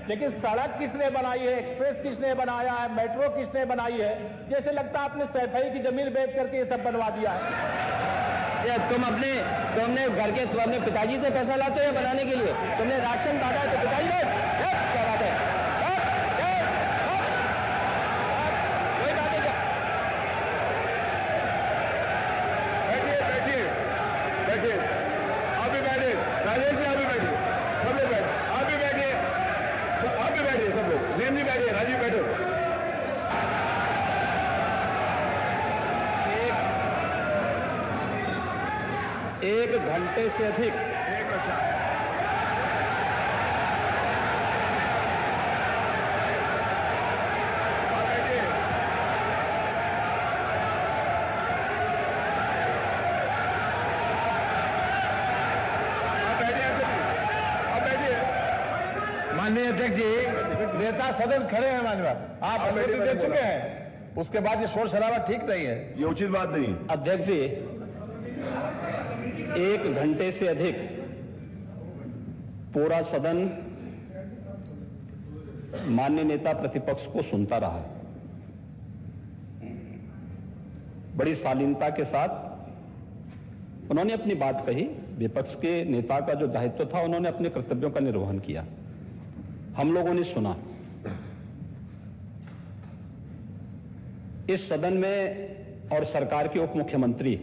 लेकिन सड़क किसने बनाई है, एक्सप्रेस किसने बनाया है, मेट्रो किसने बनाई है? जैसे लगता है आपने सैफई की जमीन बेच करके ये सब बनवा दिया है। तुमने घर के अपने पिताजी से पैसा लाते हो बनाने के लिए? तुमने राशन बांटा है तो पिताजी ने क्या बात है? कोई बात नहीं। बैठिए, आप भी बैठिए, राजेश जी आप भी बैठिए, सब लोग बैठे, आप भी बैठिए, सब लोग, नेम जी बैठिए, राजीव बैठो। एक घंटे से अधिक माननीय अध्यक्ष जी, नेता सदन खड़े हैं माननीय, आप अनुमति दे चुके हैं, उसके बाद ये शोर शराबा ठीक नहीं है, ये उचित बात नहीं। अध्यक्ष जी, एक घंटे से अधिक पूरा सदन माननीय नेता प्रतिपक्ष को सुनता रहा। बड़ी शालीनता के साथ उन्होंने अपनी बात कही। विपक्ष के नेता का जो दायित्व था, उन्होंने अपने कर्तव्यों का निर्वहन किया। हम लोगों ने सुना। इस सदन में और सरकार के उप मुख्यमंत्री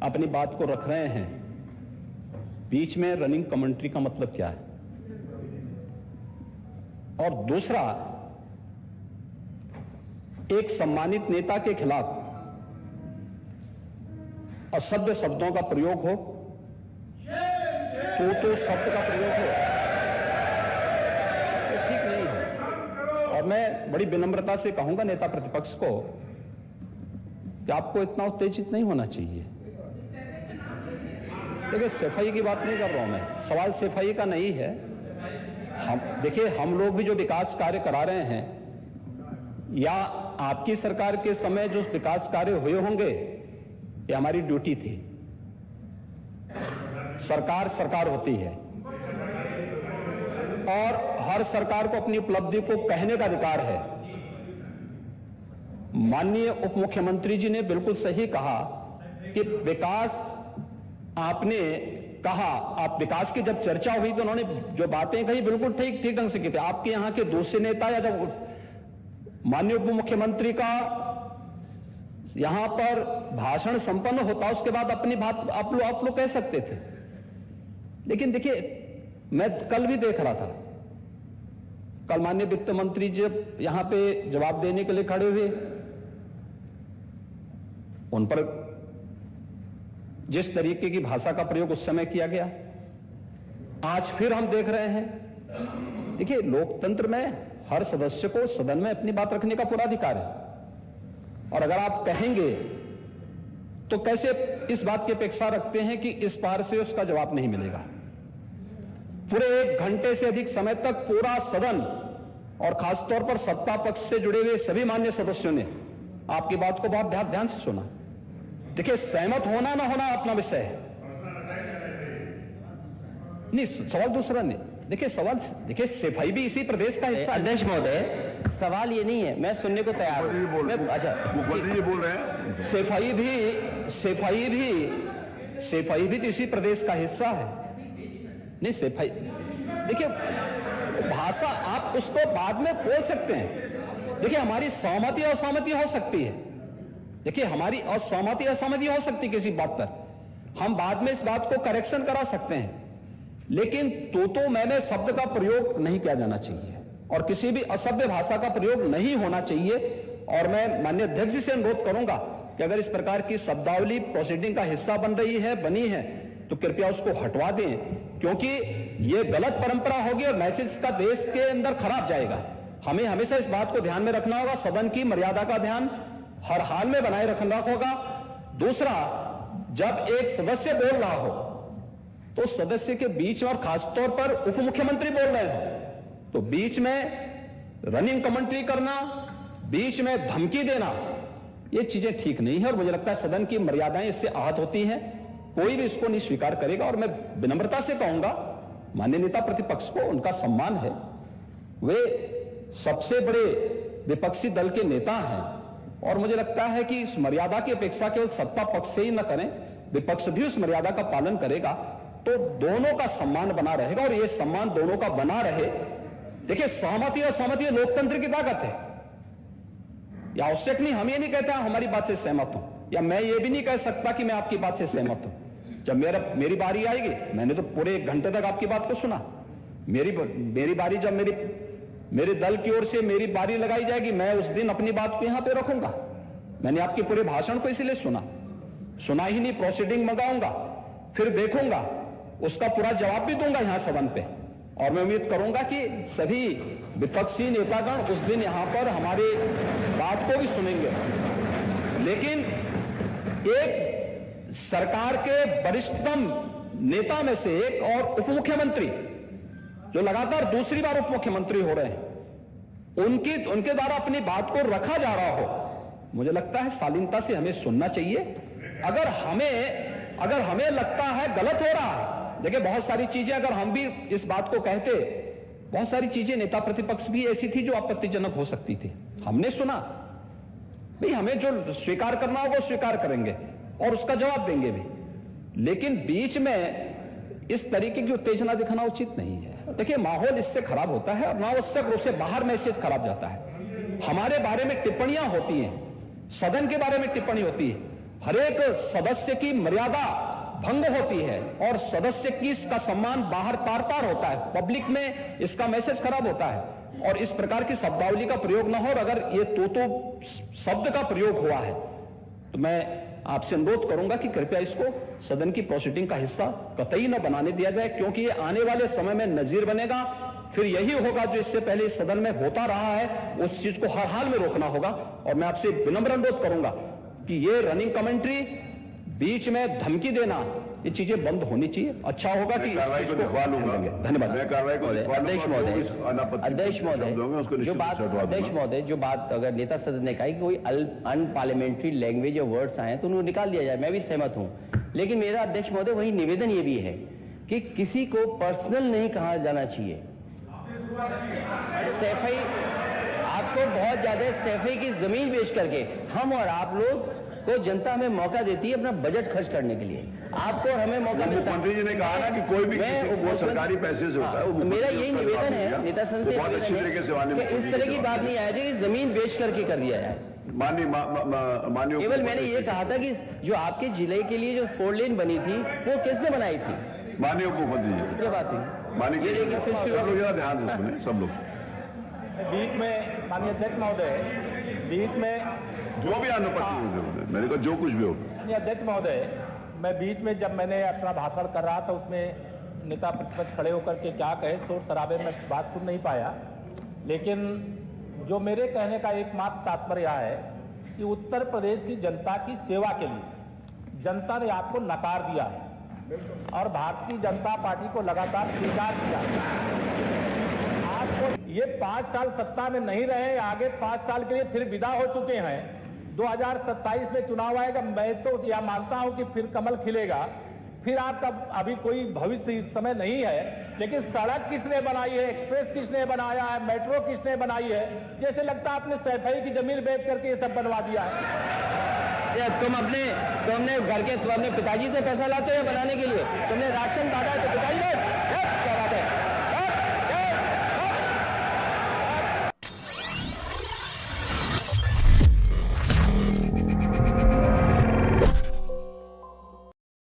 अपनी बात को रख रहे हैं, बीच में रनिंग कमेंट्री का मतलब क्या है? और दूसरा, एक सम्मानित नेता के खिलाफ असभ्य शब्दों का प्रयोग हो, तो शब्द का प्रयोग हो, तो ठीक नहीं है। और मैं बड़ी विनम्रता से कहूंगा नेता प्रतिपक्ष को कि आपको इतना उत्तेजित नहीं होना चाहिए। देखिए, सफाई की बात नहीं कर रहा हूं मैं, सवाल सफाई का नहीं है। देखिए, हम लोग भी जो विकास कार्य करा रहे हैं, या आपकी सरकार के समय जो विकास कार्य हुए होंगे, ये हमारी ड्यूटी थी। सरकार सरकार होती है और हर सरकार को अपनी उपलब्धि को कहने का अधिकार है। माननीय उप मुख्यमंत्री जी ने बिल्कुल सही कहा कि विकास, आपने कहा, आप विकास की जब चर्चा हुई तो उन्होंने जो बातें कही बिल्कुल ठीक ढंग से की थी। आपके यहां के दूसरे नेता या जब माननीय उप मुख्यमंत्री का यहां पर भाषण संपन्न होता, उसके बाद अपनी बात आप लोग कह सकते थे। लेकिन देखिए, मैं कल भी देख रहा था, कल माननीय वित्त मंत्री जब यहां पे जवाब देने के लिए खड़े हुए, उन पर जिस तरीके की भाषा का प्रयोग उस समय किया गया, आज फिर हम देख रहे हैं। देखिए, लोकतंत्र में हर सदस्य को सदन में अपनी बात रखने का पूरा अधिकार है, और अगर आप कहेंगे तो कैसे इस बात की अपेक्षा रखते हैं कि इस पार से उसका जवाब नहीं मिलेगा? पूरे एक घंटे से अधिक समय तक पूरा सदन और खासतौर पर सत्ता पक्ष से जुड़े हुए सभी मान्य सदस्यों ने आपकी बात को बहुत ध्यान से सुना। देखिए, सहमत होना ना होना अपना विषय है, नहीं, सवाल दूसरा नहीं। देखिए, देखिए, सफाई भी इसी प्रदेश का हिस्सा। अध्यक्ष महोदय, सवाल ये नहीं है, मैं सुनने को तैयार हूं। अच्छा, ये बोल रहे हैं, सफाई भी तो इसी प्रदेश का हिस्सा है। नहीं, सफाई, देखिए, भाषा आप उसको बाद में बोल सकते हैं। देखिए, हमारी सहमति और असहमति हो सकती है। देखिए, हमारी असहमति असहमति हो सकती है किसी बात पर, हम बाद में इस बात को करेक्शन करा सकते हैं। लेकिन तो मैंने शब्द का प्रयोग नहीं किया जाना चाहिए और किसी भी असभ्य भाषा का प्रयोग नहीं होना चाहिए। और मैं माननीय अध्यक्ष जी से अनुरोध करूंगा कि अगर इस प्रकार की शब्दावली प्रोसीडिंग का हिस्सा बनी है तो कृपया उसको हटवा दें, क्योंकि ये गलत परंपरा होगी और मैसेज का देश के अंदर खराब जाएगा। हमें हमेशा इस बात को ध्यान में रखना होगा, सदन की मर्यादा का ध्यान हर हाल में बनाए रखना होगा। दूसरा, जब एक सदस्य बोल रहा हो तो सदस्य के बीच में, और खासतौर पर उप मुख्यमंत्री बोल रहे हो, तो बीच में रनिंग कमेंट्री करना, बीच में धमकी देना, ये चीजें ठीक नहीं है। और मुझे लगता है सदन की मर्यादाएं इससे आहत होती हैं, कोई भी इसको नहीं स्वीकार करेगा। और मैं विनम्रता से कहूंगा माननीय नेता प्रतिपक्ष को उनका सम्मान है, वे सबसे बड़े विपक्षी दल के नेता हैं और मुझे लगता है कि इस मर्यादा की अपेक्षा केवल सत्ता पक्ष से ही न करें, विपक्ष भी उस मर्यादा का पालन करेगा तो दोनों का सम्मान बना रहेगा और ये सम्मान दोनों का बना रहे। देखिए, सहमति और सहमति लोकतंत्र की ताकत है। या आवश्यक नहीं, हम ये नहीं कहते हमारी बात से सहमत हूं, या मैं ये भी नहीं कह सकता कि मैं आपकी बात से सहमत हूं। जब मेरी बारी आएगी, मैंने तो पूरे 1 घंटे तक आपकी बात को सुना, मेरी बारी जब मेरे दल की ओर से मेरी बारी लगाई जाएगी, मैं उस दिन अपनी बात को यहां पे रखूंगा। मैंने आपके पूरे भाषण को इसीलिए सुना ही नहीं, प्रोसीडिंग मंगाऊंगा, फिर देखूंगा, उसका पूरा जवाब भी दूंगा यहां सदन पे। और मैं उम्मीद करूंगा कि सभी विपक्षी नेतागण उस दिन यहां पर हमारी बात को भी सुनेंगे। लेकिन एक सरकार के वरिष्ठतम नेता में से एक और उप मुख्यमंत्री जो लगातार दूसरी बार उप मुख्यमंत्री हो रहे हैं, उनके द्वारा अपनी बात को रखा जा रहा हो, मुझे लगता है शालीनता से हमें सुनना चाहिए। अगर हमें लगता है गलत हो रहा है, देखिए बहुत सारी चीजें अगर हम भी इस बात को कहते, बहुत सारी चीजें नेता प्रतिपक्ष भी ऐसी थी जो आपत्तिजनक हो सकती थी, हमने सुना। भाई, हमें जो स्वीकार करना होगा वो स्वीकार करेंगे और उसका जवाब देंगे भी, लेकिन बीच में इस तरीके की उत्तेजना दिखाना उचित नहीं है। देखिए, माहौल इससे खराब होता है और अनावश्यक रूप से बाहर मैसेज खराब जाता है। हमारे बारे में टिप्पणियां होती हैं, सदन के बारे में टिप्पणी होती है, हर एक सदस्य की मर्यादा भंग होती है और सदस्य की इसका सम्मान बाहर तार तार होता है, पब्लिक में इसका मैसेज खराब होता है और इस प्रकार की शब्दावली का प्रयोग न हो। और अगर ये तो शब्द का प्रयोग हुआ है तो मैं आपसे अनुरोध करूंगा कि कृपया इसको सदन की प्रोसीडिंग का हिस्सा कतई न बनाने दिया जाए, क्योंकि ये आने वाले समय में नजीर बनेगा। फिर यही होगा जो इससे पहले इस सदन में होता रहा है, उस चीज को हर हाल में रोकना होगा। और मैं आपसे विनम्र अनुरोध करूंगा कि ये रनिंग कमेंट्री, बीच में धमकी देना, ये चीजें बंद होनी चाहिए। अच्छा होगा कि कार्रवाई को लिखवा लूंगा। धन्यवाद। मैं कार्रवाई को अध्यक्ष महोदय, जो बात अगर नेता सदन ने कहा कि कोई अनपार्लियामेंट्री लैंग्वेज या वर्ड्स आए तो उनको निकाल दिया जाए, मैं भी सहमत हूं। लेकिन मेरा अध्यक्ष महोदय वही निवेदन ये भी है कि किसी को पर्सनल नहीं कहा जाना चाहिए। सैफई, आपको बहुत ज्यादा सैफई की जमीन बेच करके हम और आप लोग को जनता हमें मौका देती है अपना बजट खर्च करने के लिए, आपको और हमें मौका मिलता है। मुख्यमंत्री जी ने कहा ना कि कोई भी वो सरकारी पैसे से होता है। मेरा यही निवेदन है नेता संसद से, बहुत अच्छी तरीके से इस तरह की बात नहीं आए कि जमीन बेच करके कर दिया जाए। माननीय केवल मैंने ये कहा था कि जो आपके जिले के लिए जो 4 लेन बनी थी वो किसने बनाई थी? माननीय उप मुख्यमंत्री जी। क्या बात है? माननीय सब लोग ध्यान से सुने, सब लोग। बीच में माननीय अध्यक्ष महोदय, बीच में जो भी अनुपस्थित हो, मैंने कहा जो कुछ भी हो। माननीय अध्यक्ष महोदय, मैं बीच में जब मैंने अपना भाषण कर रहा था उसमें नेता प्रतिपक्ष खड़े होकर के क्या कहे, शोर शराबे में बात सुन नहीं पाया। लेकिन जो मेरे कहने का एकमात्र तात्पर्य है कि उत्तर प्रदेश की जनता की सेवा के लिए जनता ने आपको नकार दिया है और भारतीय जनता पार्टी को लगातार स्वीकार किया। आपको ये 5 साल सत्ता में नहीं रहे, आगे 5 साल के लिए फिर विदा हो चुके हैं। 2027 में चुनाव आएगा, मैं तो यह मानता हूं कि फिर कमल खिलेगा, फिर आपका अभी कोई भविष्य इस समय नहीं है। लेकिन सड़क किसने बनाई है, एक्सप्रेस किसने बनाया है, मेट्रो किसने बनाई है, जैसे लगता है आपने सैफई की जमीन बेच करके ये सब बनवा दिया है। तुम अपने घर के अपने पिताजी से पैसा लाते हो बनाने के लिए? तुमने